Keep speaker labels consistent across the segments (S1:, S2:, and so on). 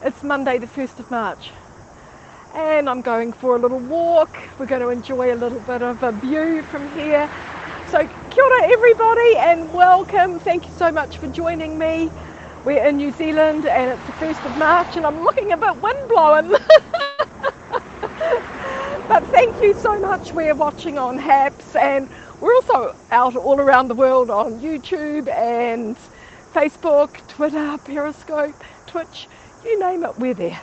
S1: It's Monday the 1st of March and I'm going for a little walk. We're going to enjoy a little bit of a view from here. So kia ora everybody and welcome. Thank you so much for joining me. We're in New Zealand and it's the 1st of March and I'm looking a bit windblown. But thank you so much. We're watching on HAPS and we're also out all around the world on YouTube and Facebook, Twitter, Periscope, Twitch, you name it, we're there.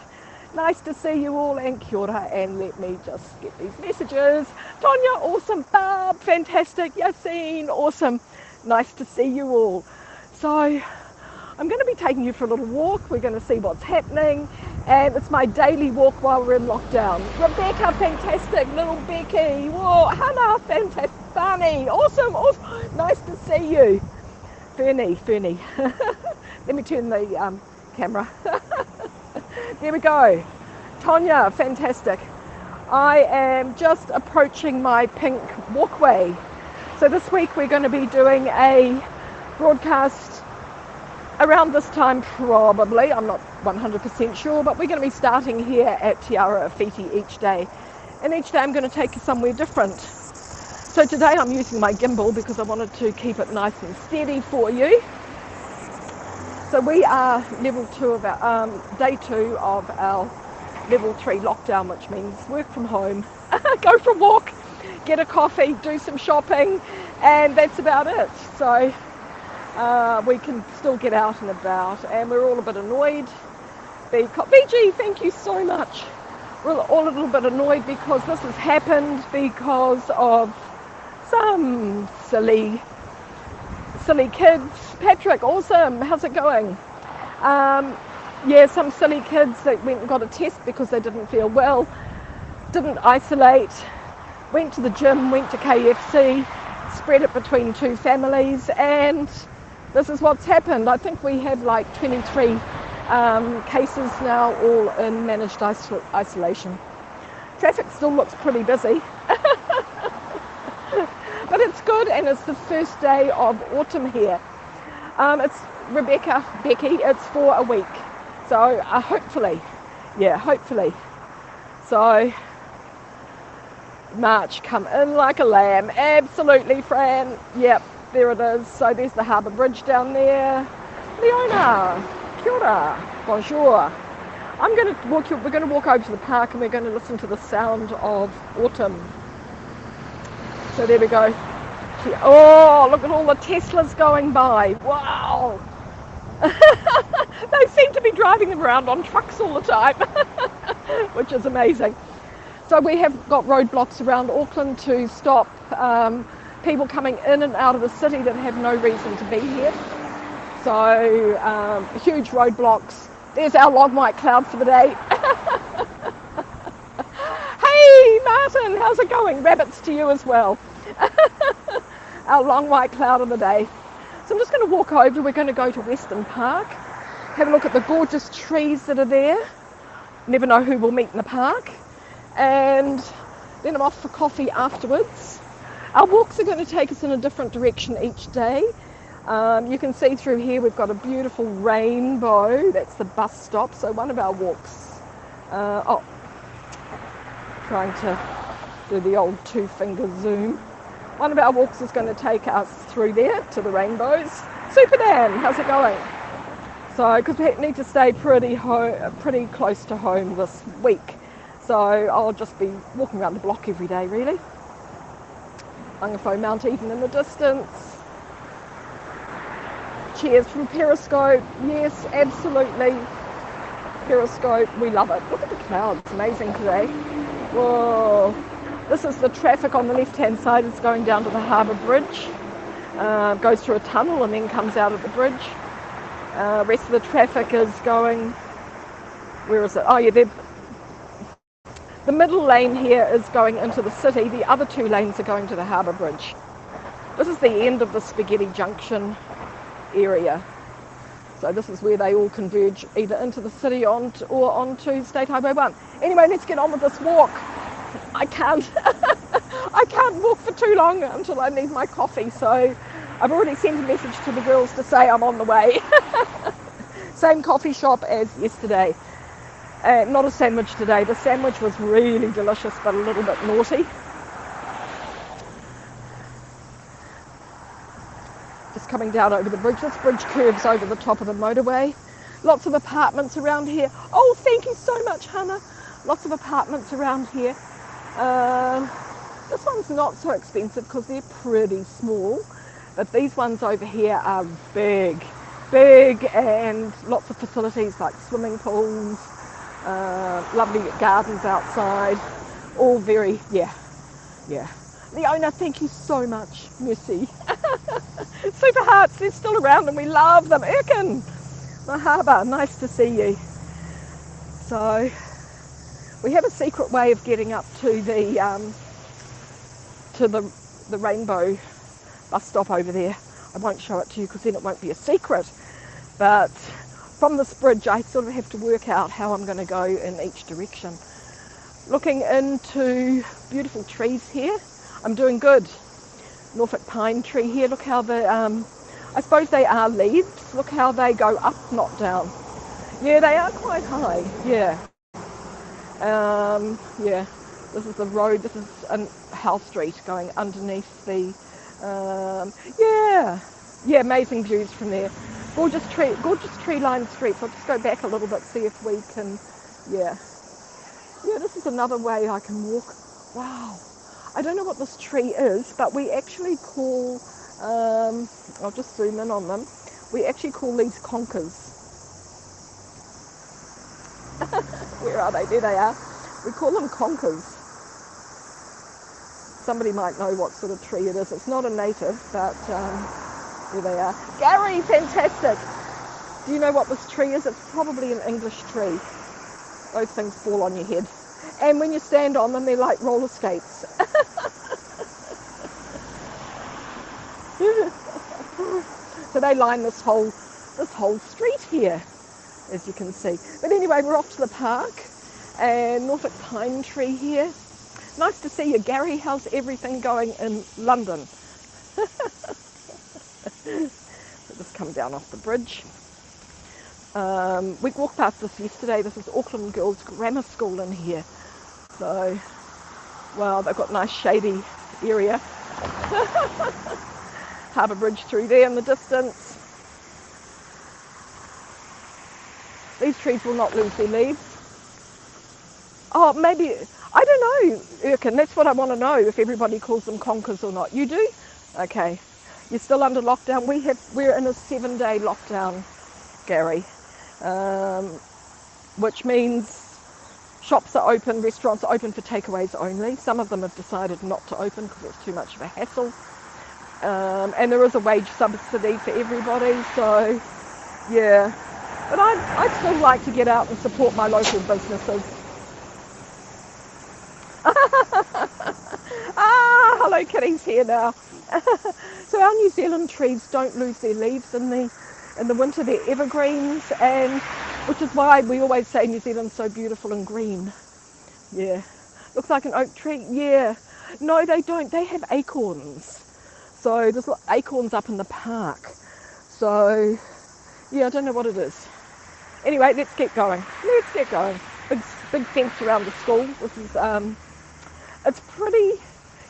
S1: Nice to see you all and kia ora, and let me just get these messages. Tonya, awesome. Barb, fantastic. Yassine, awesome. Nice to see you all. So I'm going to be taking you for a little walk. We're going to see what's happening, and it's my daily walk while we're in lockdown. Rebecca, fantastic. Little Becky, whoa. Hannah, fantastic. Barney, awesome. Nice to see you. Fernie. Let me turn the camera. There we go. Tonya, fantastic. I am just approaching my pink walkway. So this week we're going to be doing a broadcast around this time probably. I'm not 100% sure, but we're going to be starting here at Te Arawhiti each day. And each day I'm going to take you somewhere different. So today I'm using my gimbal because I wanted to keep it nice and steady for you. So we are level 2 of our, day 2 of our level 3 lockdown, which means work from home, go for a walk, get a coffee, do some shopping, and that's about it. So we can still get out and about, and we're all a bit annoyed. BG, thank you so much. We're all a little bit annoyed because this has happened because of some silly kids. Patrick, awesome. How's it going? Yeah, some silly kids that went and got a test because they didn't feel well, didn't isolate, went to the gym, went to KFC, spread it between 2 families, and this is what's happened. I think we have like 23 cases now, all in managed isolation. Traffic still looks pretty busy. But it's good, and it's the first day of autumn here. It's Becky, it's for a week. So hopefully. So March come in like a lamb. Absolutely, Fran. Yep, there it is. So there's the harbour bridge down there. Leona, kia ora, bonjour. We're going to walk over to the park and we're going to listen to the sound of autumn. So there we go. Oh, look at all the Teslas going by. Wow. They seem to be driving them around on trucks all the time, which is amazing. So we have got roadblocks around Auckland to stop people coming in and out of the city that have no reason to be here. So huge roadblocks. There's our long white cloud for the day. Hey Martin, how's it going? Rabbits to you as well. Our long white cloud of the day. So I'm just going to walk over. We're going to go to Western Park, have a look at the gorgeous trees that are there. Never know who we'll meet in the park. And then I'm off for coffee afterwards. Our walks are going to take us in a different direction each day. You can see through here we've got a beautiful rainbow. That's the bus stop. So one of our walks, trying to do the old 2-finger zoom. One of our walks is going to take us through there to the rainbows. Super Dan, how's it going? So, because we need to stay pretty close to home this week. So I'll just be walking around the block every day, really. Angafo Mount Eden in the distance. Cheers from Periscope. Yes, absolutely. Periscope, we love it. Look at the clouds, amazing today. Whoa. This is the traffic on the left-hand side. It's going down to the harbour bridge. Goes through a tunnel and then comes out at the bridge. Rest of the traffic is going... Where is it? Oh, yeah, the middle lane here is going into the city. The other 2 lanes are going to the harbour bridge. This is the end of the Spaghetti Junction area. So this is where they all converge, either into the city or onto State Highway 1. Anyway, let's get on with this walk. I can't walk for too long until I need my coffee, so I've already sent a message to the girls to say I'm on the way. Same coffee shop as yesterday. Not a sandwich today. The sandwich was really delicious, but a little bit naughty. Just coming down over the bridge. This bridge curves over the top of the motorway. Lots of apartments around here. Oh, thank you so much, Hannah. Lots of apartments around here. This one's not so expensive because they're pretty small, but these ones over here are big, and lots of facilities like swimming pools, lovely gardens outside, all very, yeah. Leona, thank you so much. Merci. Super Hearts, they're still around and we love them. Erkin, Mahaba, nice to see you. So, we have a secret way of getting up to the Rainbow bus stop over there. I won't show it to you because then it won't be a secret. But from this bridge, I sort of have to work out how I'm going to go in each direction. Looking into beautiful trees here. I'm doing good. Norfolk Pine tree here. Look how the, I suppose they are leaves. Look how they go up, not down. Yeah, they are quite high. Yeah. Yeah. This is the road. This is a Howe Street going underneath the. Yeah, amazing views from there. Gorgeous tree-lined streets. I'll just go back a little bit, see if we can. Yeah. This is another way I can walk. Wow. I don't know what this tree is, but we actually call. I'll just zoom in on them. We actually call these conkers. Where are they? There they are. We call them conkers. Somebody might know what sort of tree it is. It's not a native, but here they are. Gary, fantastic. Do you know what this tree is? It's probably an English tree. Those things fall on your head. And when you stand on them, they're like roller skates. So they line this whole street here, as you can see. But anyway, we're off to the park. And Norfolk Pine tree here. Nice to see you, Gary. How's everything going in London? Just come down off the bridge. We walked past this yesterday. This is Auckland Girls Grammar School in here. So, wow, they've got a nice shady area. Harbour Bridge through there in the distance. These trees will not lose their leaves. Oh, maybe, I don't know, Erkin, that's what I want to know, if everybody calls them conkers or not. You do? Okay. You're still under lockdown? We're in a 7-day lockdown, Gary, which means shops are open, restaurants are open for takeaways only. Some of them have decided not to open because it's too much of a hassle. And there is a wage subsidy for everybody, so yeah. But I'd still like to get out and support my local businesses. Hello Kitty's here now. So our New Zealand trees don't lose their leaves in the winter. They're evergreens, and which is why we always say New Zealand's so beautiful and green. Yeah, looks like an oak tree. Yeah, no, they don't. They have acorns. So there's acorns up in the park. So yeah, I don't know what it is. Anyway, let's get going. Big fence around the school. This is it's pretty.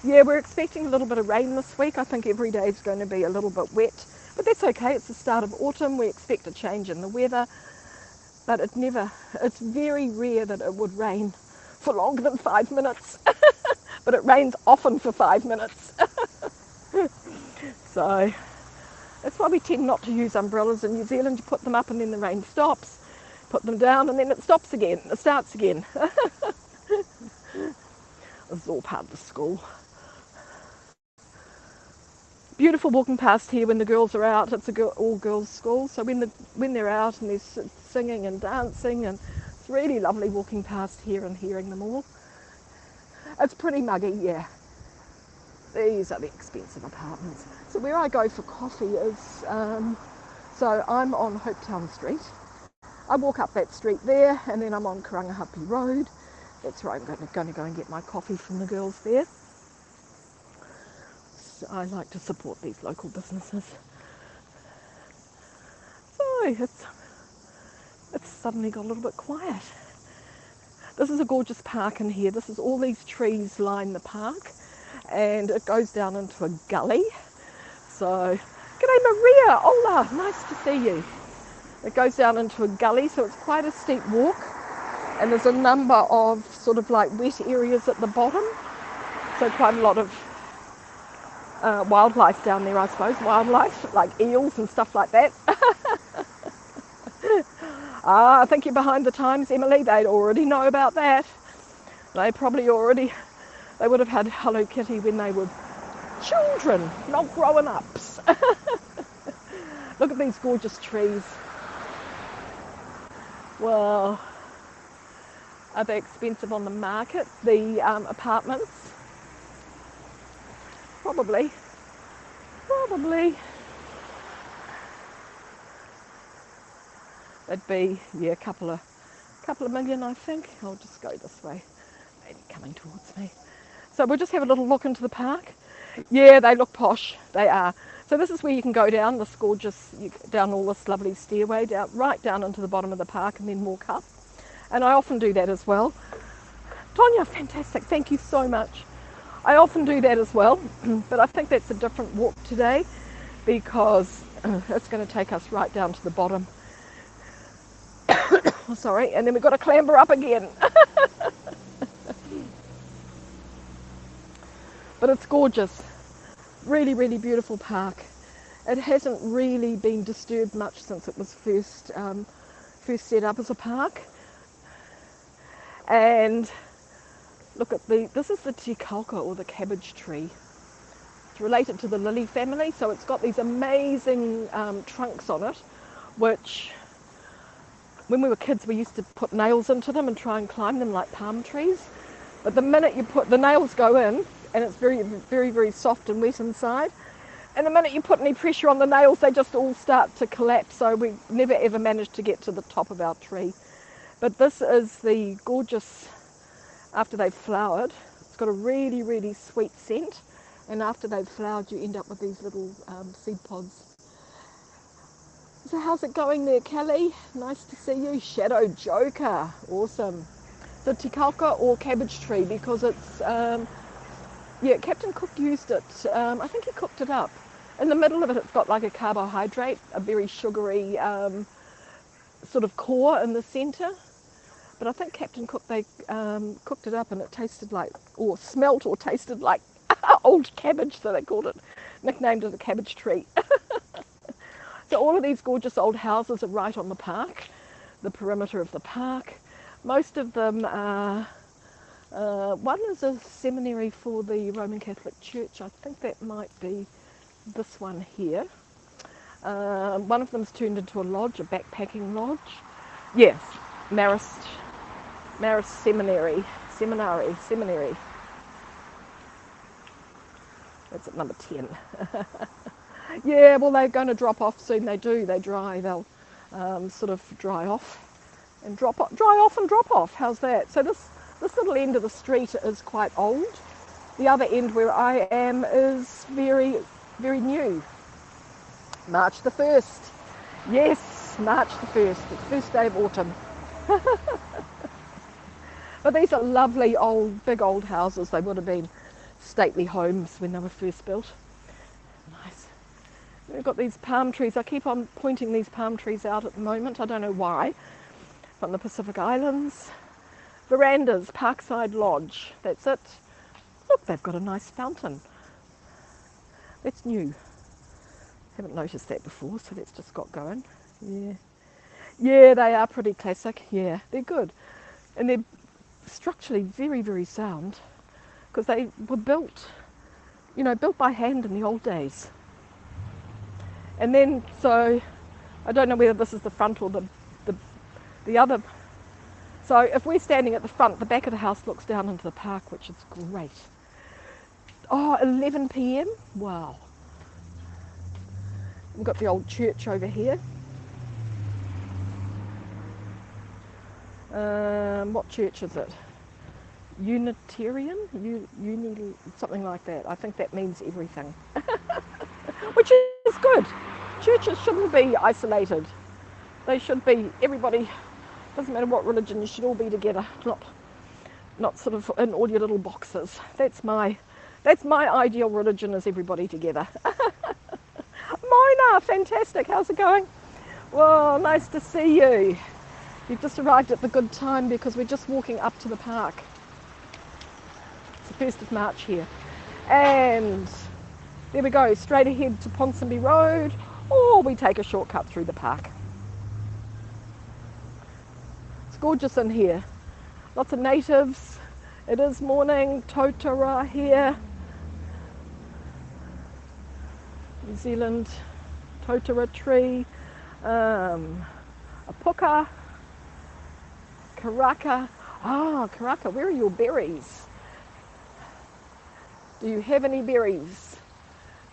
S1: Yeah, we're expecting a little bit of rain this week. I think every day is going to be a little bit wet, but that's okay. It's the start of autumn. We expect a change in the weather, but it's very rare that it would rain for longer than 5 minutes, but it rains often for 5 minutes. So that's why we tend not to use umbrellas in New Zealand. You put them up and then the rain stops, put them down and then it stops again, it starts again. This is all part of the school. Beautiful walking past here when the girls are out. It's all girls school, so when they're out and they're singing and dancing, and it's really lovely walking past here and hearing them all. It's pretty muggy, yeah. These are the expensive apartments. So where I go for coffee is, so I'm on Hopetown Street. I walk up that street there, and then I'm on Karangahape Road. That's where I'm going to go and get my coffee from the girls there. So I like to support these local businesses. So it's suddenly got a little bit quiet. This is a gorgeous park in here. This is all these trees line the park, and it goes down into a gully. So, g'day Maria, hola, nice to see you. It goes down into a gully, so it's quite a steep walk, and there's a number of sort of like wet areas at the bottom, so quite a lot of wildlife down there, I suppose. Wildlife like eels and stuff like that. I think you're behind the times, Emily. They'd already know about that. They would have had Hello Kitty when they were children, not grown-ups. Look at these gorgeous trees. Well, are they expensive on the market, the apartments? Probably. It'd be, yeah, a couple of million, I think. I'll just go this way. Maybe coming towards me. So we'll just have a little look into the park. Yeah, they look posh. They are. So this is where you can go down this gorgeous, down all this lovely stairway, right down into the bottom of the park and then walk up. And I often do that as well. Tonya, fantastic. Thank you so much. I often do that as well, but I think that's a different walk today because it's going to take us right down to the bottom. Sorry, and then we've got to clamber up again. But it's gorgeous. Really, really beautiful park. It hasn't really been disturbed much since it was first set up as a park. And look at this is the tikalka, or the cabbage tree. It's related to the lily family, so it's got these amazing trunks on it, which when we were kids we used to put nails into them and try and climb them like palm trees. But the minute you put the nails go in, and it's very, very, very soft and wet inside, and the minute you put any pressure on the nails, they just all start to collapse, so we never ever managed to get to the top of our tree. But this is the gorgeous, after they've flowered, it's got a really, really sweet scent, and after they've flowered you end up with these little seed pods. So how's it going there, Kelly? Nice to see you. Shadow Joker, awesome. The tikalka or cabbage tree, because it's, yeah, Captain Cook used it, I think he cooked it up. In the middle of it, it's got like a carbohydrate, a very sugary sort of core in the centre. But I think Captain Cook, they cooked it up and it tasted like, or smelt or tasted like old cabbage, so they called it, nicknamed it a cabbage tree. So all of these gorgeous old houses are right on the park, the perimeter of the park. Most of them are, one is a seminary for the Roman Catholic Church. I think that might be this one here. One of them's turned into a lodge, a backpacking lodge. Yes, Marist Seminary. That's at number 10. Yeah, well, they're going to drop off soon. They do. They dry. They'll sort of dry off and drop off. How's that? So this little end of the street is quite old. The other end where I am is very, very new. March the 1st. Yes, March the 1st. It's the first day of autumn. But these are lovely old, big old houses. They would have been stately homes when they were first built. Nice. We've got these palm trees. I keep on pointing these palm trees out at the moment. I don't know why. From the Pacific Islands. Verandas, Parkside Lodge. That's it. Look, they've got a nice fountain. That's new. Haven't noticed that before, so that's just got going. Yeah. Yeah, they are pretty classic. Yeah, they're good. And they're structurally very, very sound, because they were built, built by hand in the old days. And then, so, I don't know whether this is the front or the other. So if we're standing at the front, the back of the house looks down into the park, which is great. Oh, 11 p.m? Wow. We've got the old church over here. What church is it? Unitarian? Something like that. I think that means everything. Which is good. Churches shouldn't be isolated. They should be, everybody, doesn't matter what religion, you should all be together, not sort of in all your little boxes. That's my ideal religion, is everybody together. Mona, fantastic. How's it going? Well, nice to see you. You've just arrived at the good time because we're just walking up to the park. It's the 1st of March here. And there we go, straight ahead to Ponsonby Road, or we take a shortcut through the park. It's gorgeous in here. Lots of natives. It is morning, totara here. New Zealand totara tree, a puka, karaka. Ah, karaka, where are your berries? Do you have any berries?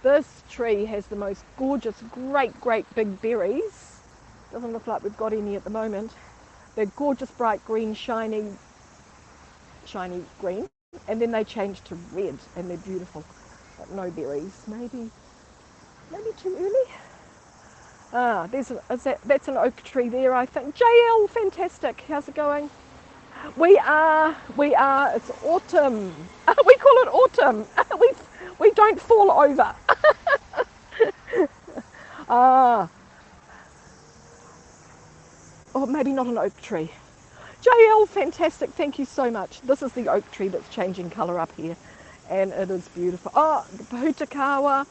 S1: This tree has the most gorgeous, great big berries. Doesn't look like we've got any at the moment. They're gorgeous, bright green, shiny green. And then they change to red and they're beautiful. But no berries. Maybe too early. Ah, that's an oak tree there, I think. JL, fantastic. How's it going? We are, it's autumn. We call it autumn. We don't fall over. Oh, maybe not an oak tree. JL, fantastic. Thank you so much. This is the oak tree that's changing colour up here. And it is beautiful. Oh, the Pahutakawa,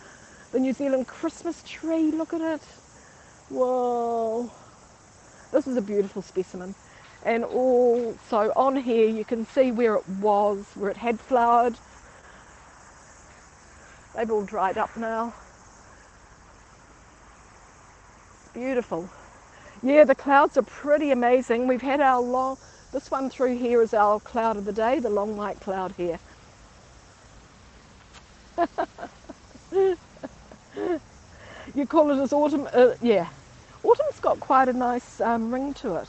S1: the New Zealand Christmas tree. Look at it. Whoa. This is a beautiful specimen. And also on here you can see where it had flowered. They've all dried up now. Beautiful. Yeah, the clouds are pretty amazing. We've had this one through here is our cloud of the day, the long white cloud here. You call it as autumn? Yeah. Autumn's got quite a nice ring to it.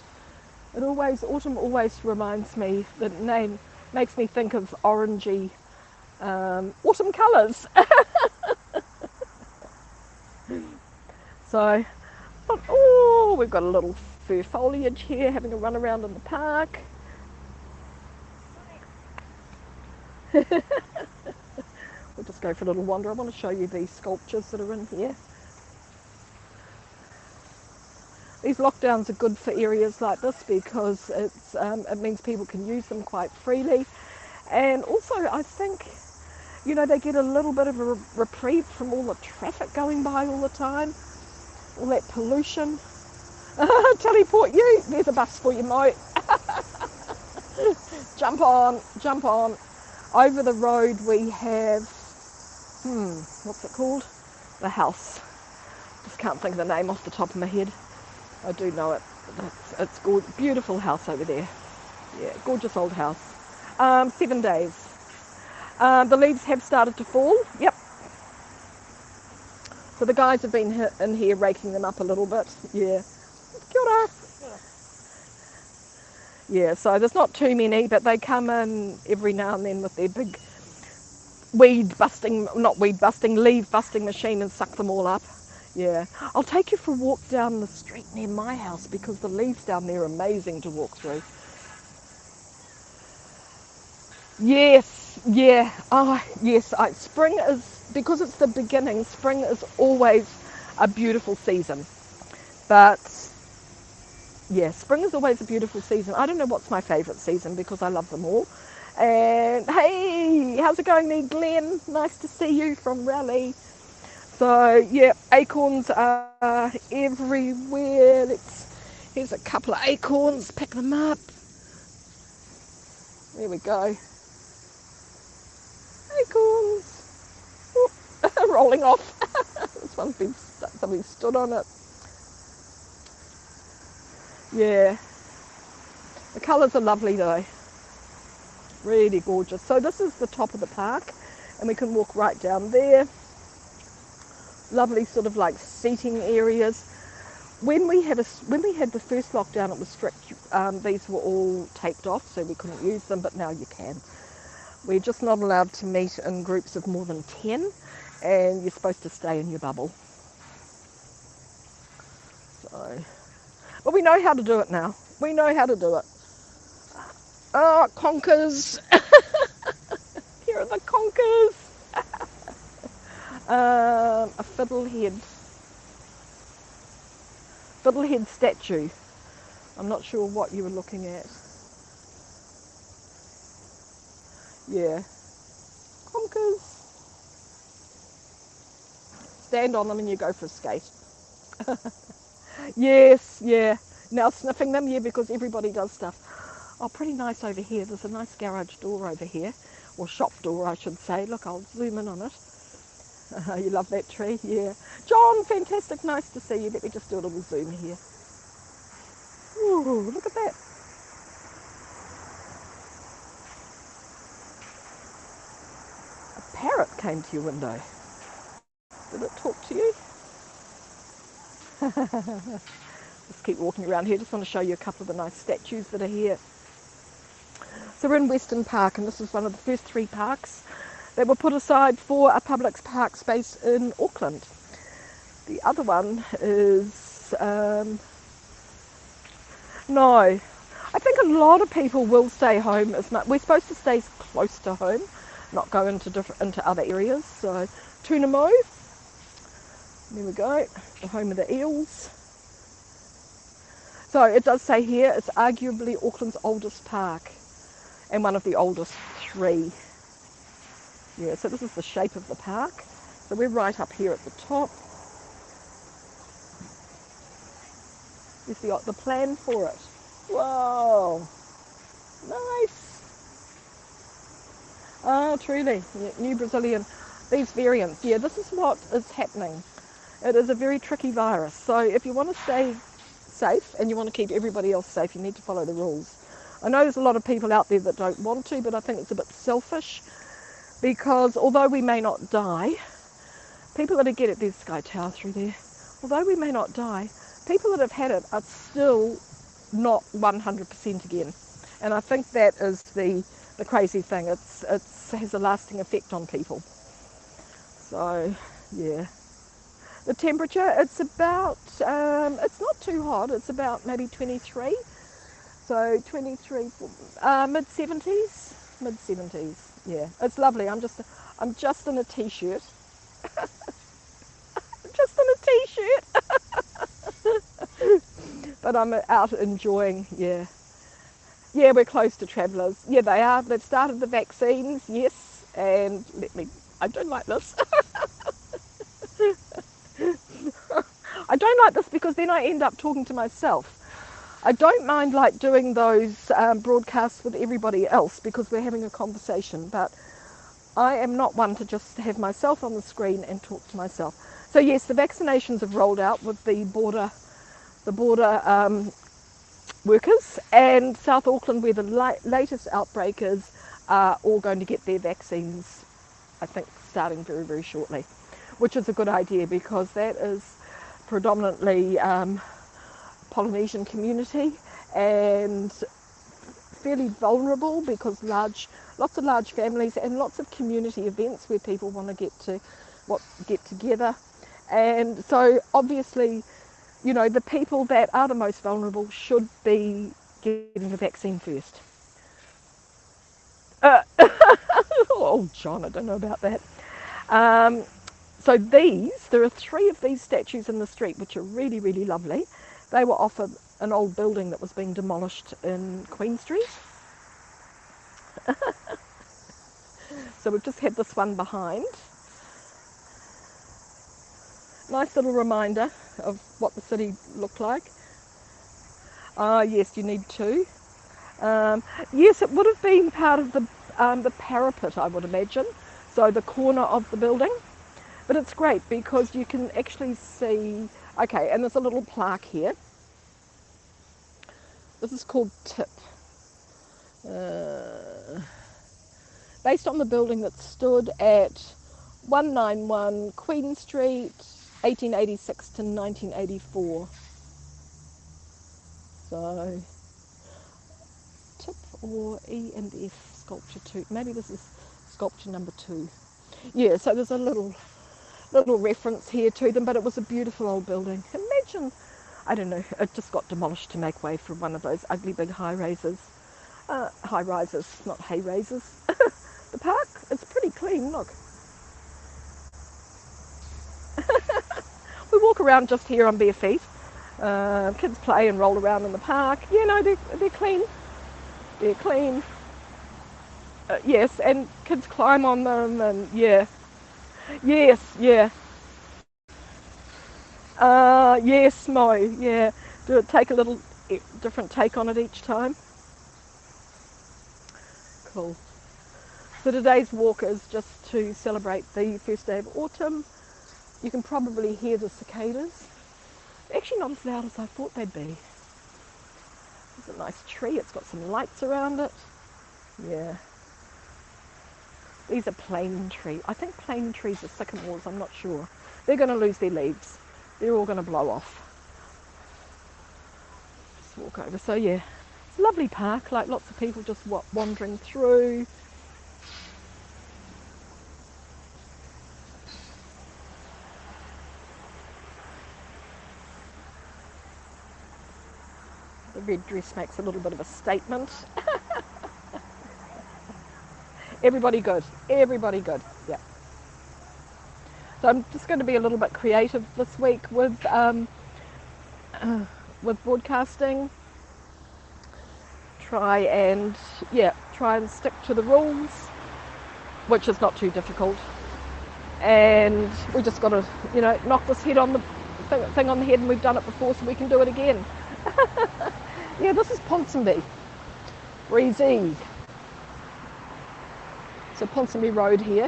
S1: Autumn always reminds me, the name makes me think of orangey autumn colours. So, but we've got a little fir foliage here, having a run around in the park. We'll just go for a little wander. I want to show you these sculptures that are in here. These lockdowns are good for areas like this because it means people can use them quite freely. And also, I think, they get a little bit of a reprieve from all the traffic going by all the time, all that pollution. Teleport you. There's a bus for you, Mo. Jump on. Over the road we have, what's it called? The house. Just can't think of the name off the top of my head. I do know it. It's gorgeous, beautiful house over there. Yeah, gorgeous old house. 7 days. The leaves have started to fall. Yep. So the guys have been in here raking them up a little bit. Yeah. Kia ora. Yeah, so there's not too many, but they come in every now and then with their big leaf busting machine and suck them all up. Yeah, I'll take you for a walk down the street near my house because the leaves down there are amazing to walk through. Yes, yeah, yes, spring is, because it's the beginning, spring is always a beautiful season. But, yeah, spring is always a beautiful season. I don't know what's my favourite season because I love them all. And, hey, how's it going there, Glenn? Nice to see you from Raleigh. So, yeah, acorns are everywhere. Here's a couple of acorns, pick them up. There we go. Acorns. Rolling off. This one's been, somebody stood on it. Yeah. The colours are lovely though. Really gorgeous. So this is the top of the park and we can walk right down there. Lovely sort of like seating areas. When we had the first lockdown, it was strict. These were all taped off, so we couldn't use them, but now you can. We're just not allowed to meet in groups of more than 10, and you're supposed to stay in your bubble. So, but we know how to do it now. We know how to do it. Oh, conkers. Here are the conkers. A fiddlehead statue. I'm not sure what you were looking at. Yeah. Conkers. Stand on them and you go for a skate. Yes, yeah. Now sniffing them, yeah, because everybody does stuff. Oh, pretty nice over here. There's a nice garage door over here, or shop door, I should say. Look, I'll zoom in on it. You love that tree? Yeah. John, fantastic. Nice to see you. Let me just do a little zoom here. Ooh, look at that. A parrot came to your window. Did it talk to you? Just keep walking around here. Just want to show you a couple of the nice statues that are here. So we're in Western Park, and this is one of the first 3 parks that were put aside for a public park space in Auckland. The other one is, no, I think a lot of people will stay home. We're supposed to stay close to home, not go into other areas. So Tunamo, there we go, the home of the eels. So it does say here it's arguably Auckland's oldest park and one of the oldest 3. Yeah, so this is the shape of the park. So we're right up here at the top. Here's the plan for it. Whoa, nice. Oh, truly, yeah, New Brazilian. These variants, yeah, this is what is happening. It is a very tricky virus. So if you want to stay safe and you want to keep everybody else safe, you need to follow the rules. I know there's a lot of people out there that don't want to, but I think it's a bit selfish, because although we may not die, people that get it, there's Sky Tower through there, although we may not die, people that have had it are still not 100% again. And I think that is the crazy thing. It has a lasting effect on people. So, yeah. The temperature, it's about, it's not too hot, it's about maybe 23. So 23, mid-70s, yeah. It's lovely. I'm just in a t-shirt. Just in a t-shirt. But I'm out enjoying, yeah. Yeah, we're close to travellers. Yeah, they are. They've started the vaccines, yes. And I don't like this. I don't like this because then I end up talking to myself. I don't mind like doing those broadcasts with everybody else because we're having a conversation, but I am not one to just have myself on the screen and talk to myself. So yes, the vaccinations have rolled out with the border workers, and South Auckland, where the latest outbreak is, are all going to get their vaccines, I think, starting very, very shortly, which is a good idea because that is predominantly Polynesian community and fairly vulnerable because lots of large families and lots of community events where people want to get together. And so obviously, you know, the people that are the most vulnerable should be getting the vaccine first. Oh, John, I don't know about that. So there are 3 of these statues in the street, which are really, really lovely. They were off an old building that was being demolished in Queen Street. So we've just had this one behind. Nice little reminder of what the city looked like. Yes, you need 2. Yes, it would have been part of the parapet, I would imagine. So the corner of the building. But it's great because you can actually see, okay, and there's a little plaque here. This is called Tip. Based on the building that stood at 191 Queen Street, 1886 to 1984. So, Tip or E&F sculpture 2. Maybe this is sculpture number 2. Yeah, so there's a little reference here to them, but it was a beautiful old building. Imagine, I don't know, it just got demolished to make way for one of those ugly big high rises. High rises, not hay raisers. The park is pretty clean, look. We walk around just here on bare feet. Kids play and roll around in the park. You know, they're clean. They're clean. Yes, and kids climb on them, and yeah. Yes, yeah. Yes, Mo, yeah. Take a little different take on it each time. Cool. So today's walk is just to celebrate the first day of autumn. You can probably hear the cicadas. Actually not as loud as I thought they'd be. It's a nice tree, it's got some lights around it. Yeah. These are plane trees. I think plane trees are sycamores, I'm not sure. They're going to lose their leaves. They're all going to blow off. Just walk over. So yeah, it's a lovely park, like lots of people just wandering through. The red dress makes a little bit of a statement. Everybody good. Everybody good. Yeah. So I'm just going to be a little bit creative this week with broadcasting. Try and stick to the rules, which is not too difficult. And we just got to, knock this head on the thing on the head, and we've done it before, so we can do it again. Yeah, this is Ponsonby. Breezy. So Ponsonby Road here.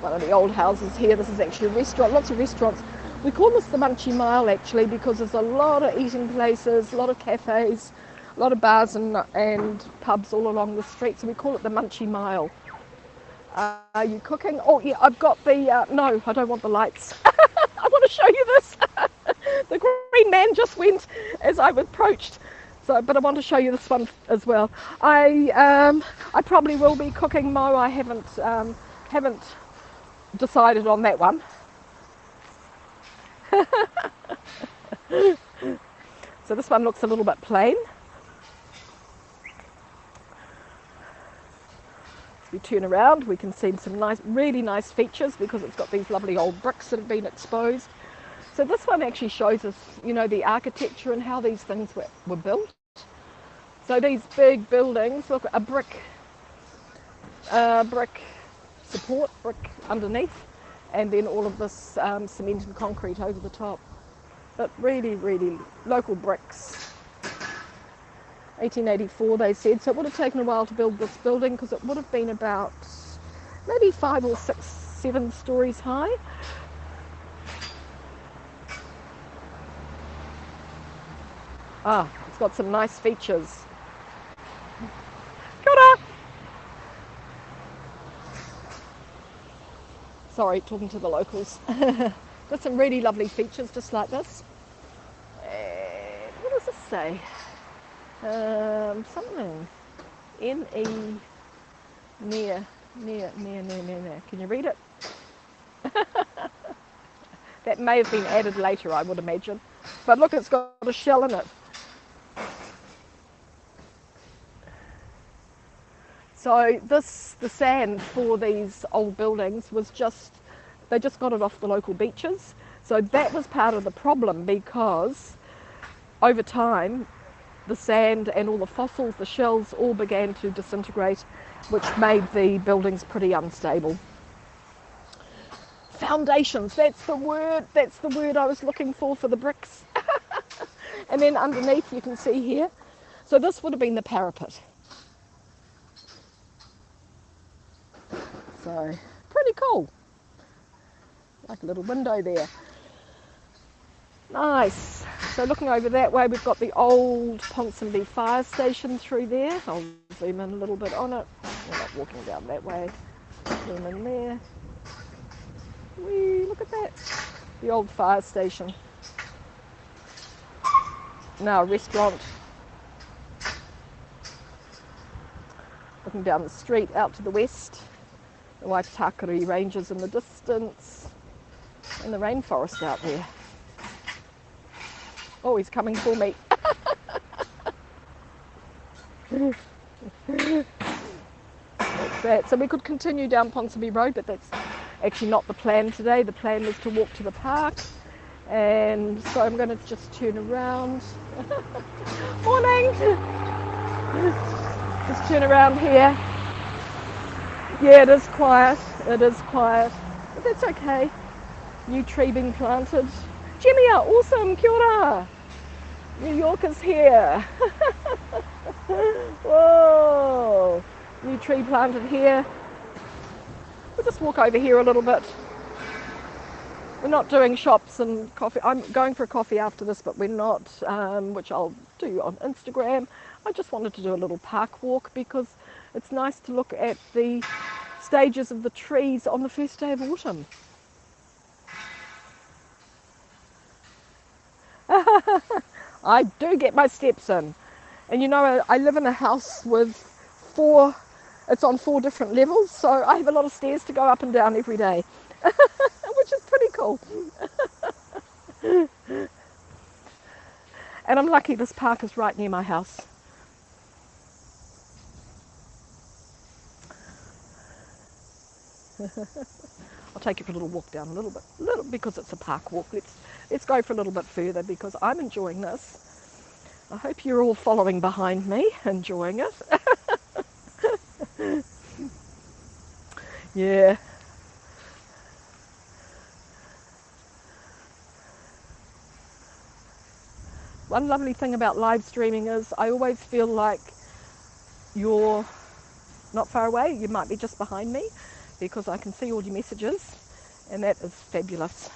S1: One of the old houses here. This is actually a restaurant, lots of restaurants. We call this the Munchie Mile actually because there's a lot of eating places, a lot of cafes, a lot of bars and pubs all along the street, so we call it the Munchie Mile. Are you cooking? Oh yeah, I've got the, no, I don't want the lights. I want to show you this. The green man just went as I've approached. So, but I want to show you this one as well. I probably will be cooking, Mo. I haven't decided on that one. So this one looks a little bit plain. As we turn around, we can see some nice, really nice features because it's got these lovely old bricks that have been exposed. So this one actually shows us, the architecture and how these things were built. So these big buildings, look, a brick support, brick underneath, and then all of this cement and concrete over the top. But really, really local bricks. 1884 they said, so it would have taken a while to build this building because it would have been about maybe 5 or 6, 7 stories high. It's got some nice features. Kia ora. Sorry, talking to the locals. Got some really lovely features just like this. And what does this say? Something. N-E near. Can you read it? That may have been added later, I would imagine. But look, it's got a shell in it. So the sand for these old buildings was they just got it off the local beaches. So that was part of the problem because over time, the sand and all the fossils, the shells all began to disintegrate, which made the buildings pretty unstable. Foundations, that's the word I was looking for the bricks. And then underneath you can see here, so this would have been the parapet. So, pretty cool. Like a little window there. Nice. So looking over that way, we've got the old Ponsonby fire station through there. I'll zoom in a little bit on it. We're not walking down that way. Zoom in there. Whee, look at that. The old fire station. Now a restaurant. Looking down the street out to the west. The Waitakere Ranges in the distance. And the rainforest out there. Oh, he's coming for me. That's that. So we could continue down Ponsonby Road, but that's actually not the plan today. The plan was to walk to the park, and so I'm going to just turn around. Morning! Just turn around here. Yeah, it is quiet. It is quiet. But that's okay. New tree being planted. Jemia, awesome, kia ora. New York is here. Whoa. New tree planted here. We'll just walk over here a little bit. We're not doing shops and coffee. I'm going for a coffee after this, but we're not, which I'll do on Instagram. I just wanted to do a little park walk because it's nice to look at the stages of the trees on the first day of autumn. I do get my steps in. And you know, I live in a house with it's on 4 different levels, so I have a lot of stairs to go up and down every day, which is pretty cool. And I'm lucky this park is right near my house. I'll take you for a little walk down a little because it's a park walk. Let's go for a little bit further because I'm enjoying this. I hope you're all following behind me, enjoying it. Yeah. One lovely thing about live streaming is I always feel like you're not far away. You might be just behind me because I can see all your messages, and that is fabulous.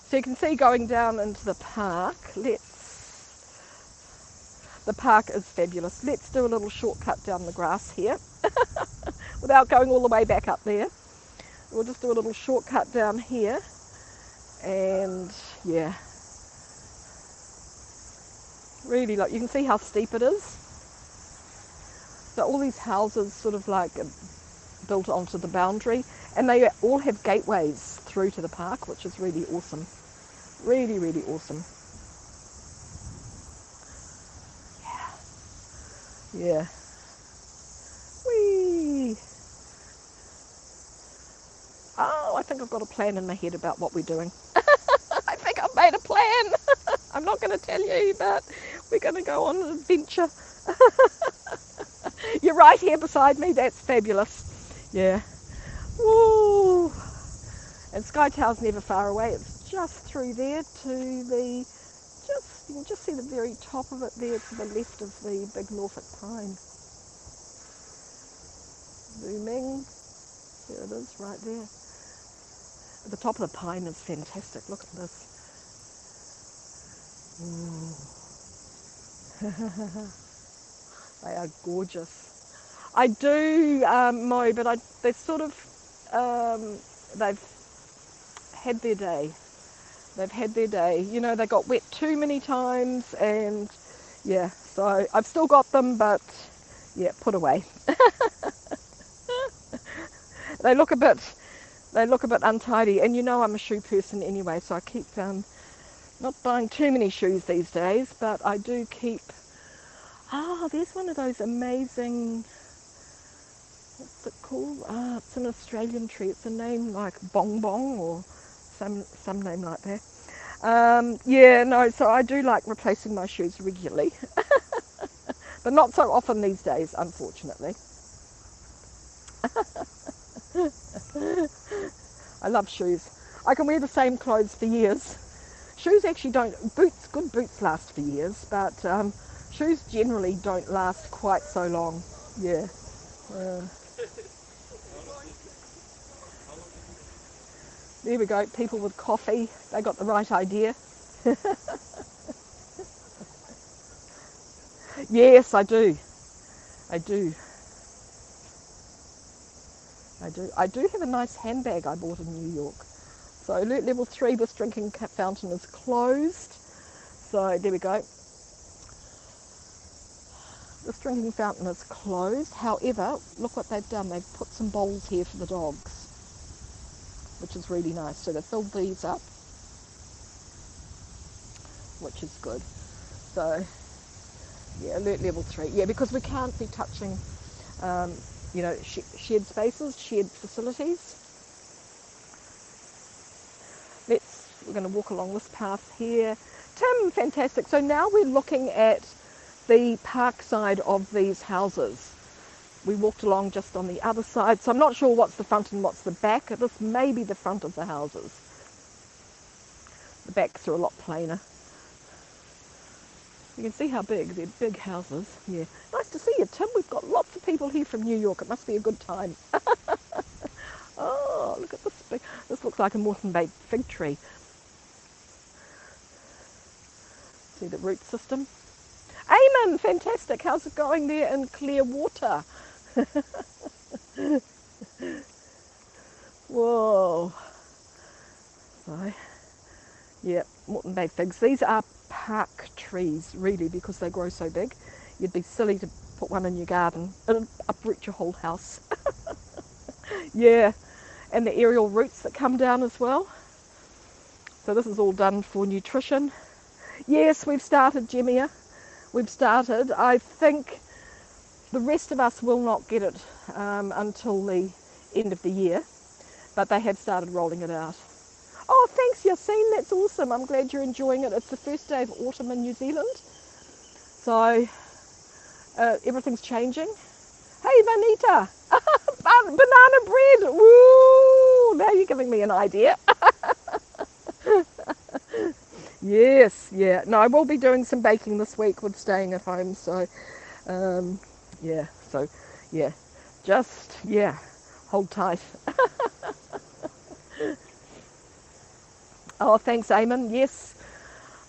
S1: So you can see going down into the park. The park is fabulous. Let's do a little shortcut down the grass here without going all the way back up there. We'll just do a little shortcut down here, and yeah, really, like, you can see how steep it is. So all these houses sort of like built onto the boundary, and they all have gateways through to the park, which is really awesome. Really, really awesome. Yeah. Whee! Oh, I think I've got a plan in my head about what we're doing. I think I've made a plan. I'm not going to tell you, but we're going to go on an adventure. You're right here beside me. That's fabulous. Yeah. Woo! And Sky Tower's never far away. It's just through there to the... you can just see the very top of it there to the left of the big Norfolk Pine. Zooming. There it is, right there. At the top of the pine is fantastic. Look at this. They are gorgeous. I do mow, but they've sort of, they've had their day. They've had their day. You know, they got wet too many times, and yeah, so I've still got them, but yeah, put away. They look a bit untidy, and you know I'm a shoe person anyway, so I keep not buying too many shoes these days, but I do keep. There's one of those amazing. What's it called? It's an Australian tree. It's a name like Bong Bong or some name like that. Yeah, no, so I do like replacing my shoes regularly. But not so often these days, unfortunately. I love shoes. I can wear the same clothes for years. Shoes actually don't, good boots last for years, but shoes generally don't last quite so long. Yeah. There we go, people with coffee, they got the right idea. Yes, I do. I do have a nice handbag I bought in New York. So alert level 3, this drinking fountain is closed. So there we go. This drinking fountain is closed. However, look what they've done. They've put some bowls here for the dogs, which is really nice. So they filled these up. which is good. So yeah, alert level 3. Yeah, because we can't be touching, you know, shared spaces, shared facilities. We're going to walk along this path here. Tim, fantastic. So now we're looking at the park side of these houses. We walked along just on the other side, so I'm not sure what's the front and what's the back. This may be the front of the houses. The backs are a lot plainer. You can see how big, they're big houses. Yeah, nice to see you, Tim. We've got lots of people here from New York. It must be a good time. Oh, look at this big, this looks like a Moreton Bay fig tree. See the root system. Eamon, fantastic. How's it going there in Clearwater? Whoa. So, yeah, Moreton Bay figs. These are park trees, really, because they grow so big. You'd be silly to put one in your garden. It'll uproot your whole house. Yeah, and the aerial roots that come down as well. So this is all done for nutrition. Yes, we've started, Jemia. We've started. I think the rest of us will not get it until the end of the year, but they have started rolling it out. Oh, thanks, Yassine. That's awesome. I'm glad you're enjoying it. It's the first day of autumn in New Zealand, so everything's changing. Hey, Vanita, banana bread. Woo! Now you're giving me an idea. Yes, yeah. No, I will be doing some baking this week with staying at home. So, yeah. So, yeah. Just, yeah. Hold tight. Oh, thanks, Eamon. Yes,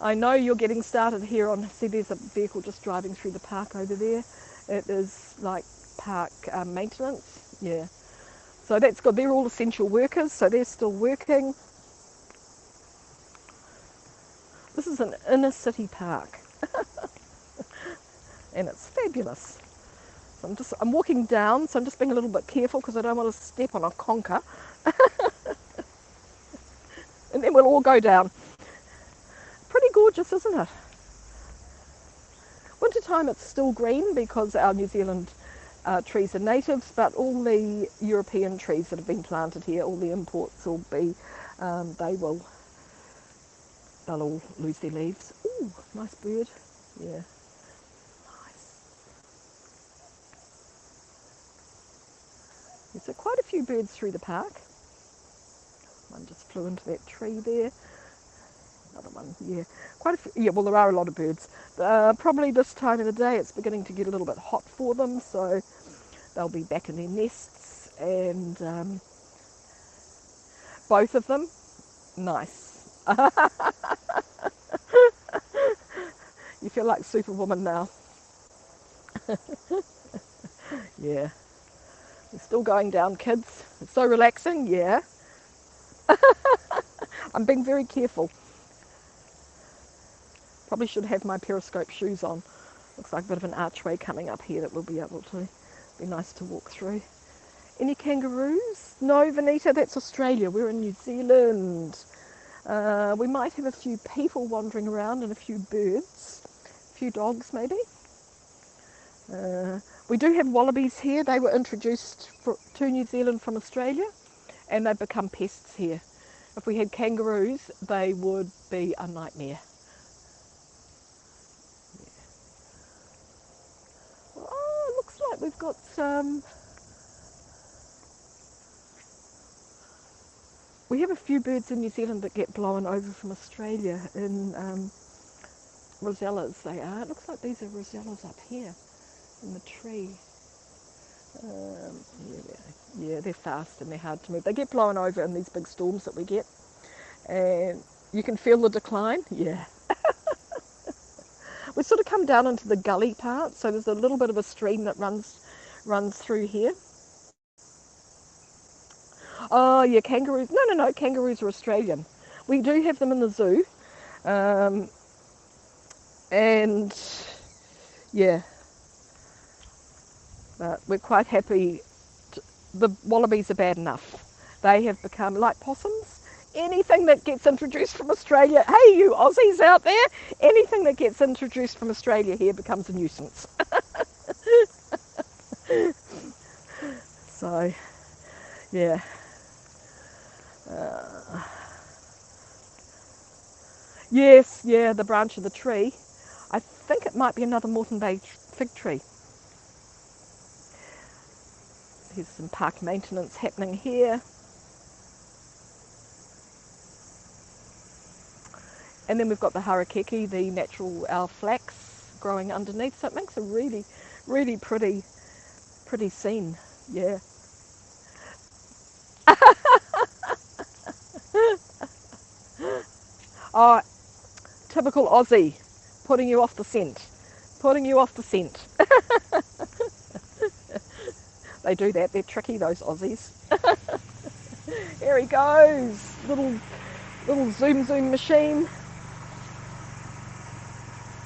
S1: I know you're getting started here on. See, there's a vehicle just driving through the park over there. It is like park maintenance. Yeah. So that's good. They're all essential workers, so they're still working. This is an inner city park and it's fabulous. So I'm walking down, so I'm just being a little bit careful because I don't want to step on a conker. And then we'll all go down. Pretty gorgeous, isn't it? Wintertime it's still green because our New Zealand trees are natives, but all the European trees that have been planted here, all the imports will be, they'll all lose their leaves. Ooh, nice bird. Yeah, nice. There's quite a few birds through the park. One just flew into that tree there. Another one, yeah. Quite a few, yeah, well there are a lot of birds. Probably this time of the day it's beginning to get a little bit hot for them, so they'll be back in their nests, and both of them, nice. You feel like Superwoman now. Yeah. We're still going down, kids. It's so relaxing, yeah. I'm being very careful. Probably should have my periscope shoes on. Looks like a bit of an archway coming up here that we'll be able to, be nice to walk through. Any kangaroos? No, Vanita, that's Australia. We're in New Zealand. We might have a few people wandering around and a few birds, a few dogs maybe. We do have wallabies here. They were introduced to New Zealand from Australia and they've become pests here. If we had kangaroos, they would be a nightmare. Yeah. Oh, it looks like we've got some... We have a few birds in New Zealand that get blown over from Australia in rosellas, they are. It looks like these are rosellas up here in the tree. Yeah, they're fast and they're hard to move. They get blown over in these big storms that we get. And you can feel the decline. Yeah. We sort of come down into the gully part, so there's a little bit of a stream that runs through here. Oh yeah, kangaroos. No, kangaroos are Australian. We do have them in the zoo. And yeah, but we're quite happy. The wallabies are bad enough. They have become like possums. Anything that gets introduced from Australia, hey you Aussies out there, anything that gets introduced from Australia here becomes a nuisance. So, yeah. Yes, yeah, the branch of the tree. I think it might be another Moreton Bay fig tree. There's some park maintenance happening here. And then we've got the harakeke, the natural our flax growing underneath. So it makes a really, really pretty scene. Yeah. Oh, typical Aussie, putting you off the scent. Putting you off the scent. They do that. They're tricky, those Aussies. Here he goes. Little zoom machine.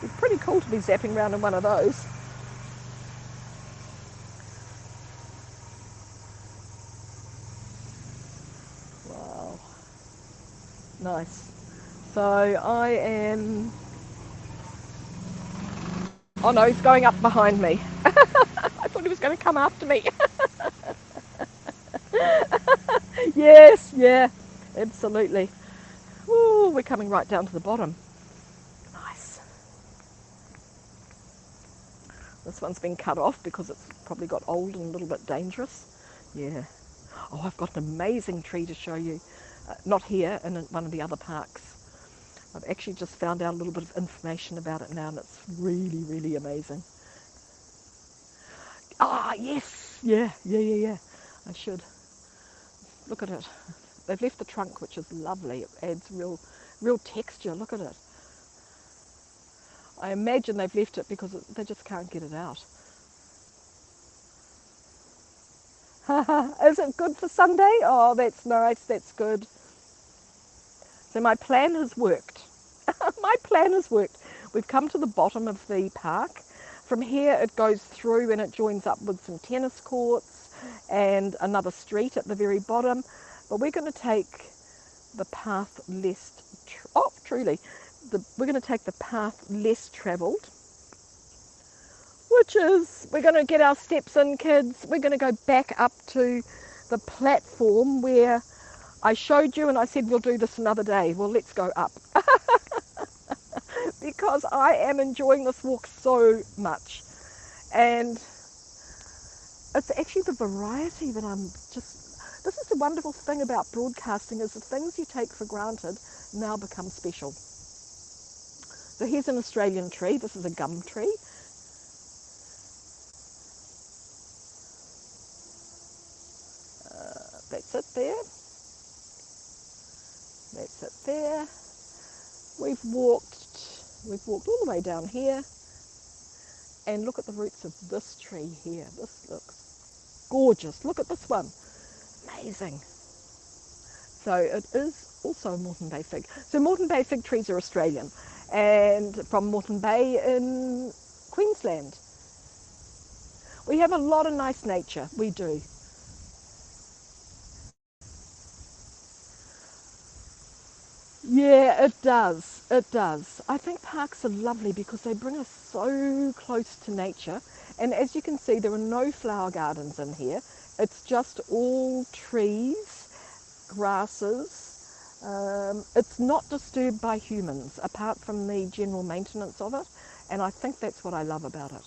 S1: It's pretty cool to be zapping around in one of those. Wow. Nice. So I am... Oh no, he's going up behind me. I thought he was going to come after me. Yes, yeah, absolutely. Ooh, we're coming right down to the bottom. Nice. This one's been cut off because it's probably got old and a little bit dangerous. Yeah. Oh, I've got an amazing tree to show you. Not here, in one of the other parks. I've actually just found out a little bit of information about it now, and it's really, really amazing. Ah, yes, yeah. I should. Look at it. They've left the trunk, which is lovely. It adds real texture. Look at it. I imagine they've left it because they just can't get it out. Is it good for Sunday? Oh, that's nice. That's good. So my plan has worked. My plan has worked. We've come to the bottom of the park. From here it goes through and it joins up with some tennis courts and another street at the very bottom. But we're going to take the path less... we're going to take the path less travelled, which is, we're going to get our steps in, kids. We're going to go back up to the platform where I showed you and I said we'll do this another day. Well, let's go up. Because I am enjoying this walk so much. And it's actually the variety that I'm just... This is the wonderful thing about broadcasting, is the things you take for granted now become special. So here's an Australian tree. This is a gum tree. That's it there. That's it there. We've walked all the way down here, and look at the roots of this tree here. This looks gorgeous. Look at this one. Amazing. So it is also a Moreton Bay fig. So Moreton Bay fig trees are Australian, and from Moreton Bay in Queensland. We have a lot of nice nature. We do. Yeah, it does. It does. I think parks are lovely because they bring us so close to nature. And as you can see, there are no flower gardens in here. It's just all trees, grasses. It's not disturbed by humans, apart from the general maintenance of it. And I think that's what I love about it.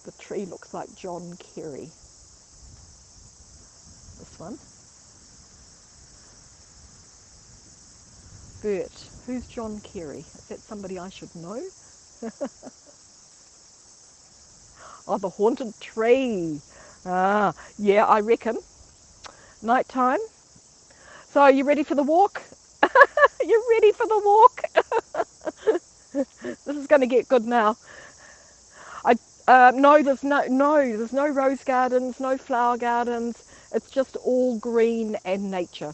S1: The tree looks like John Kerry. This one. Bert. Who's John Kerry? Is that somebody I should know? Oh, the haunted tree. Ah, yeah, I reckon. Nighttime. So are you ready for the walk? You ready for the walk? This is going to get good now. No, there's no rose gardens, no flower gardens. It's just all green and nature.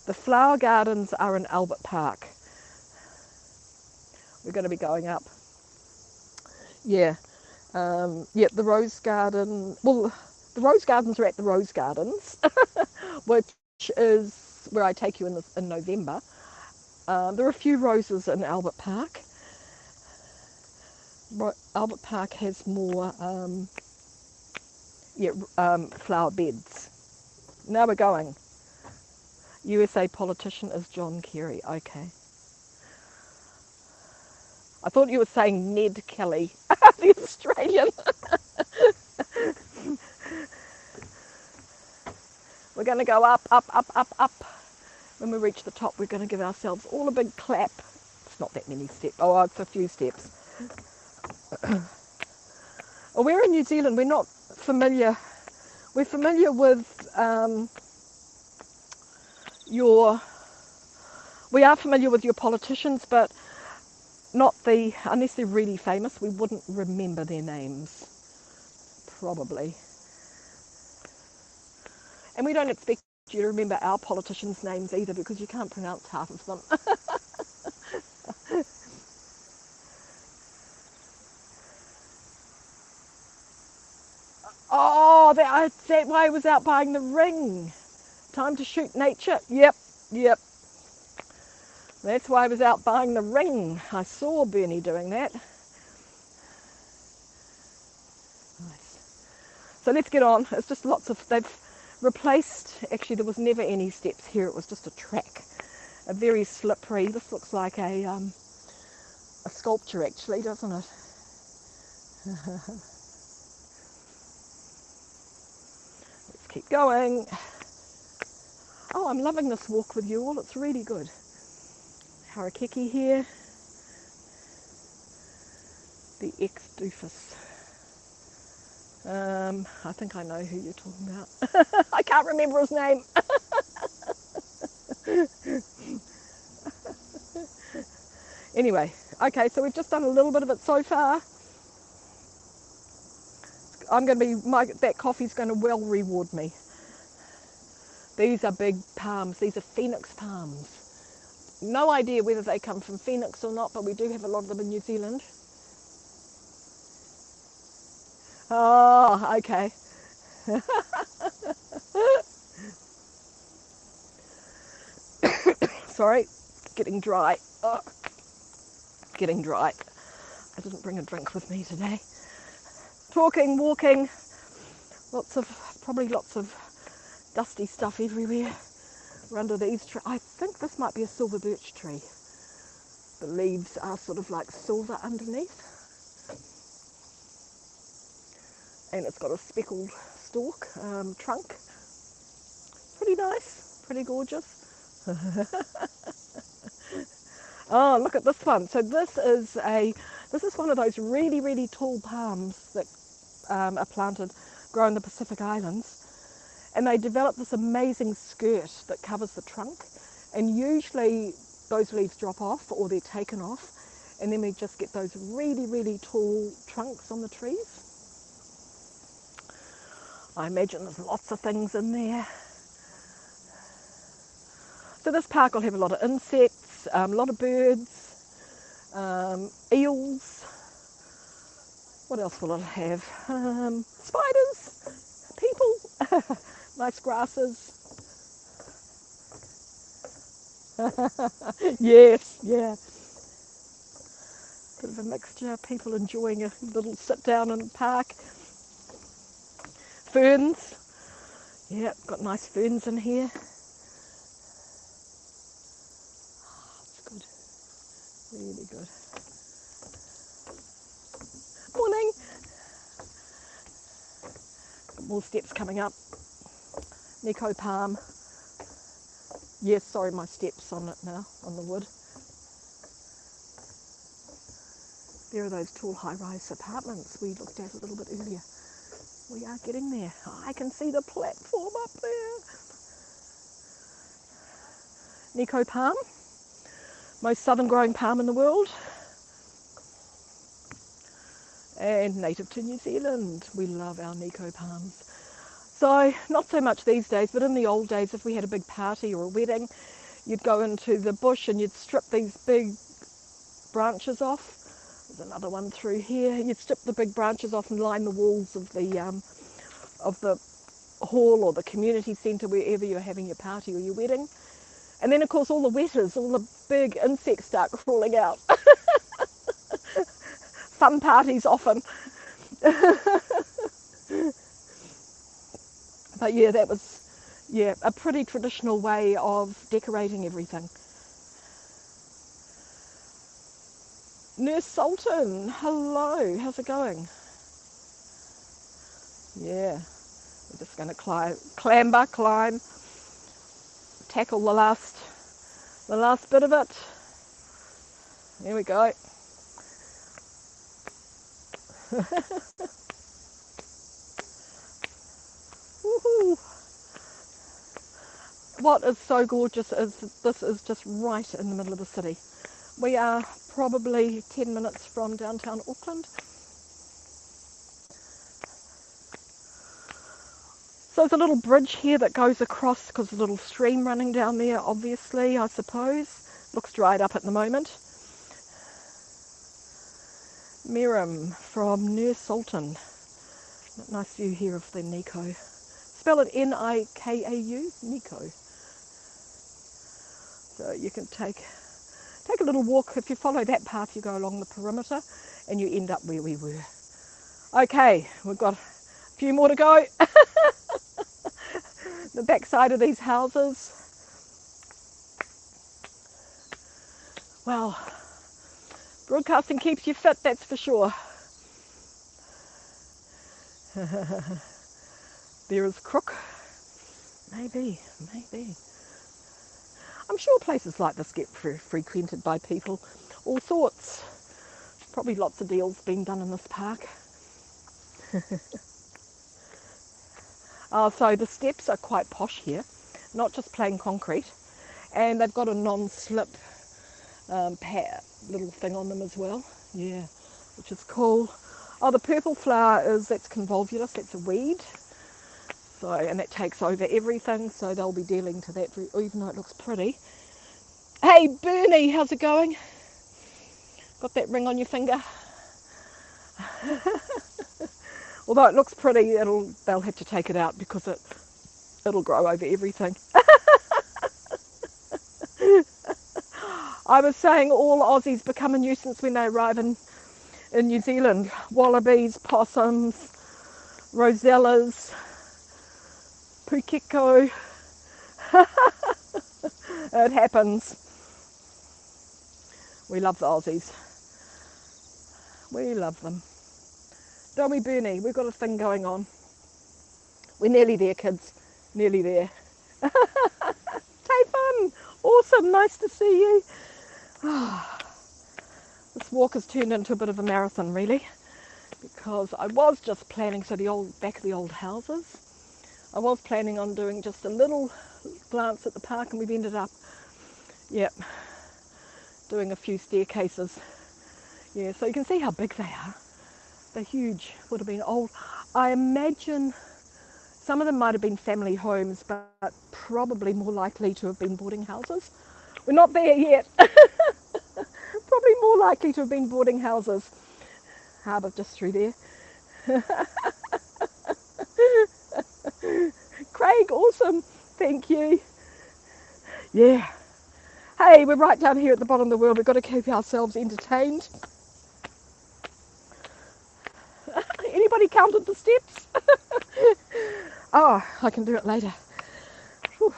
S1: The flower gardens are in Albert Park. We're going to be going up. Yeah. The rose garden. Well, the rose gardens are at the rose gardens. which is where I take you in November. There are a few roses in Albert Park. Albert Park has more flower beds. Now we're going. USA politician is John Kerry. Okay. I thought you were saying Ned Kelly, the Australian. We're going to go up, up, up, up, up. When we reach the top, we're going to give ourselves all a big clap. It's not that many steps. Oh, it's a few steps. Well, we're in New Zealand. We're not familiar. We're familiar with we are familiar with your politicians, but not unless they're really famous, we wouldn't remember their names, probably. And we don't expect you to remember our politicians' names either, because you can't pronounce half of them. Oh, that why I was out buying the ring. Time to shoot nature. Yep. That's why I was out buying the ring. I saw Bernie doing that. Nice. So let's get on. It's just they've replaced, actually there was never any steps here, it was just a track. A very slippery, this looks like a sculpture actually, doesn't it? Let's keep going. Oh, I'm loving this walk with you all, it's really good. Harakeke here. The ex-doofus. I think I know who you're talking about. I can't remember his name. Anyway, okay, so we've just done a little bit of it so far. That coffee's going to well reward me. These are big palms. These are phoenix palms. No idea whether they come from Phoenix or not, but we do have a lot of them in New Zealand. Oh, okay. Sorry, getting dry. Oh, getting dry. I didn't bring a drink with me today. Talking, walking, lots of dusty stuff everywhere. We're under these trees. I think this might be a silver birch tree. The leaves are sort of like silver underneath. And it's got a speckled stalk, trunk. Pretty nice, pretty gorgeous. Oh, look at this one. So this is one of those really, really tall palms that are grow in the Pacific Islands. And they develop this amazing skirt that covers the trunk. And usually those leaves drop off or they're taken off. And then we just get those really, really tall trunks on the trees. I imagine there's lots of things in there. So this park will have a lot of insects, a lot of birds, eels. What else will it have? Spiders, people, nice grasses. Yes, yeah. Bit of a mixture, people enjoying a little sit down in the park. Ferns, yeah, got nice ferns in here. Oh, it's good, really good. Morning. Got more steps coming up. Nico Palm. Yes, sorry, my steps on it now, on the wood. There are those tall high-rise apartments we looked at a little bit earlier. We are getting there. Oh, I can see the platform up there. Nico palm, most southern growing palm in the world. And native to New Zealand. We love our Nico palms. So, not so much these days, but in the old days, if we had a big party or a wedding, you'd go into the bush and you'd strip these big branches off. There's another one through here. You'd strip the big branches off and line the walls of the hall or the community centre, wherever you're having your party or your wedding. And then, of course, all the wetters, all the big insects start crawling out. Fun parties often. But yeah, that was a pretty traditional way of decorating everything. Nurse Sultan, hello, how's it going? Yeah, we're just going to climb, tackle the last bit of it. There we go. Woohoo. What is so gorgeous is this is just right in the middle of the city. We are probably 10 minutes from downtown Auckland. So there's a little bridge here that goes across, because there's a little stream running down there, obviously, I suppose. Looks dried up at the moment. Miram from Nurse Sultan. Nice view here of the Nico. Spell it Nikau, Nico. So you can take a little walk. If you follow that path, you go along the perimeter and you end up where we were. Okay, we've got a few more to go. The backside of these houses. Well, broadcasting keeps you fit, that's for sure. There is Crook. Maybe. I'm sure places like this get frequented by people, all sorts. Probably lots of deals being done in this park. So the steps are quite posh here, not just plain concrete, and they've got a non-slip little thing on them as well. Yeah, which is cool. Oh, the purple flower that's convolvulus, that's a weed. So, and that takes over everything, so they'll be dealing to that, even though it looks pretty. Hey Bernie, how's it going? Got that ring on your finger? Although it looks pretty, they'll have to take it out because it'll grow over everything. I was saying all Aussies become a nuisance when they arrive in New Zealand. Wallabies, possums, rosellas, pukeko. It happens. We love the Aussies. We love them. Don't we, Bernie? We've got a thing going on. We're nearly there, kids. Nearly there. Fun. Awesome. Nice to see you. This walk has turned into a bit of a marathon, really, because I was just planning, so back of the old houses, I was planning on doing just a little glance at the park, and we've ended up, doing a few staircases. Yeah, so you can see how big they are. They're huge. Would have been old. I imagine some of them might have been family homes, but probably more likely to have been boarding houses. We're not there yet. Probably more likely to have been boarding houses. Harbour just through there. Craig, awesome. Thank you. Yeah. Hey, we're right down here at the bottom of the world. We've got to keep ourselves entertained. Anybody counted the steps? Oh, I can do it later. Whew.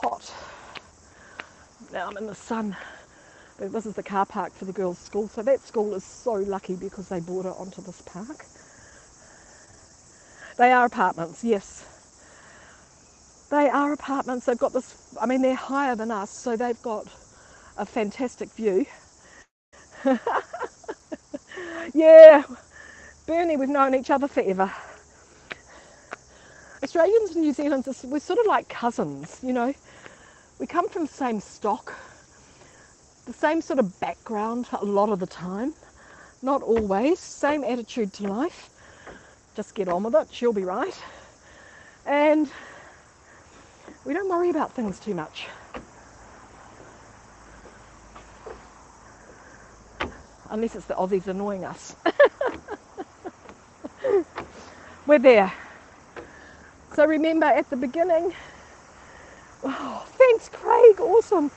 S1: Hot. Now I'm in the sun. This is the car park for the girls' school. So that school is so lucky because they border onto this park. They are apartments, yes. They are apartments. They've got this, they're higher than us, so they've got a fantastic view. Yeah, Bernie, we've known each other forever. Australians and New Zealanders, we're sort of like cousins, you know. We come from the same stock, the same sort of background a lot of the time. Not always, same attitude to life. Just get on with it, she'll be right. And we don't worry about things too much. Unless it's the Aussies annoying us. We're there. So remember at the beginning, oh, thanks Craig, awesome.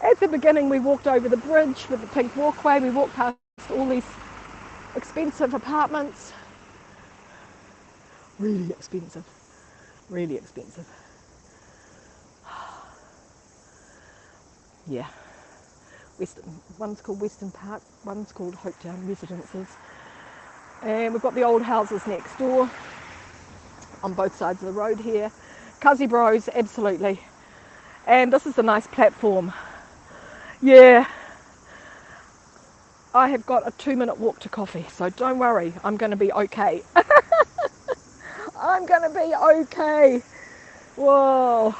S1: At the beginning we walked over the bridge with the pink walkway, we walked past all these expensive apartments. Really expensive, really expensive. Yeah, one's called Western Park, one's called Hopetown Residences. And we've got the old houses next door on both sides of the road here. Cuzzy bros, absolutely. And this is a nice platform. Yeah, I have got a 2-minute walk to coffee, so don't worry, I'm going to be okay. I'm going to be okay. Whoa.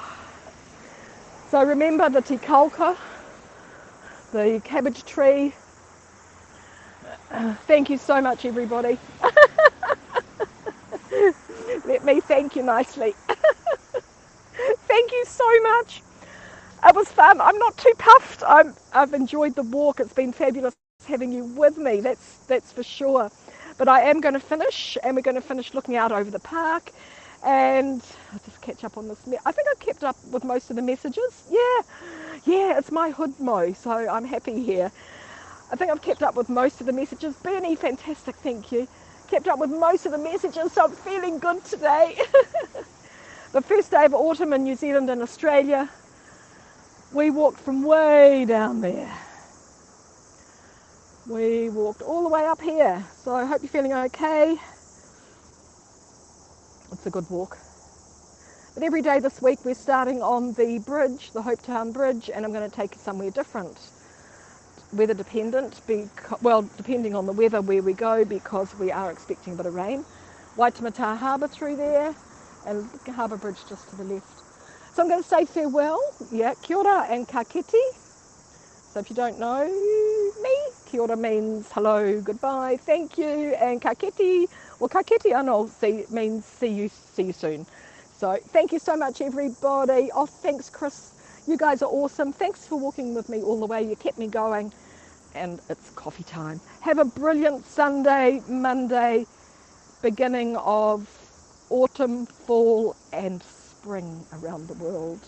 S1: So remember the tikalka, the cabbage tree. Thank you so much, everybody. Let me thank you nicely. Thank you so much. It was fun. I'm not too puffed. I've enjoyed the walk. It's been fabulous having you with me. That's for sure. But I am going to finish, and we're going to finish looking out over the park. And I'll just catch up on this. I think I've kept up with most of the messages. Yeah, it's my hood mo, so I'm happy here. I think I've kept up with most of the messages. Bernie, fantastic, thank you. Kept up with most of the messages, so I'm feeling good today. The first day of autumn in New Zealand and Australia, we walked from way down there. We walked all the way up here, so I hope you're feeling okay. It's a good walk. But every day this week we're starting on the bridge, the Hopetown Bridge, and I'm going to take you somewhere different. Weather dependent, depending on the weather where we go, because we are expecting a bit of rain. Waitemata Harbour through there, and the Harbour Bridge just to the left. So I'm going to say farewell, kia ora and ka kite. So if you don't know me, kia ora means hello, goodbye, thank you, and ka kite, well ka kite anō means see you soon. So thank you so much everybody. Oh, thanks Chris, you guys are awesome. Thanks for walking with me all the way, you kept me going, and it's coffee time. Have a brilliant Sunday, Monday, beginning of autumn, fall and spring around the world.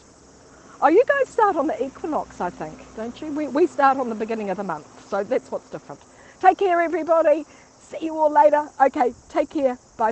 S1: Oh, you guys start on the equinox, I think, don't you? We start on the beginning of the month, so that's what's different. Take care, everybody. See you all later. Okay, take care. Bye for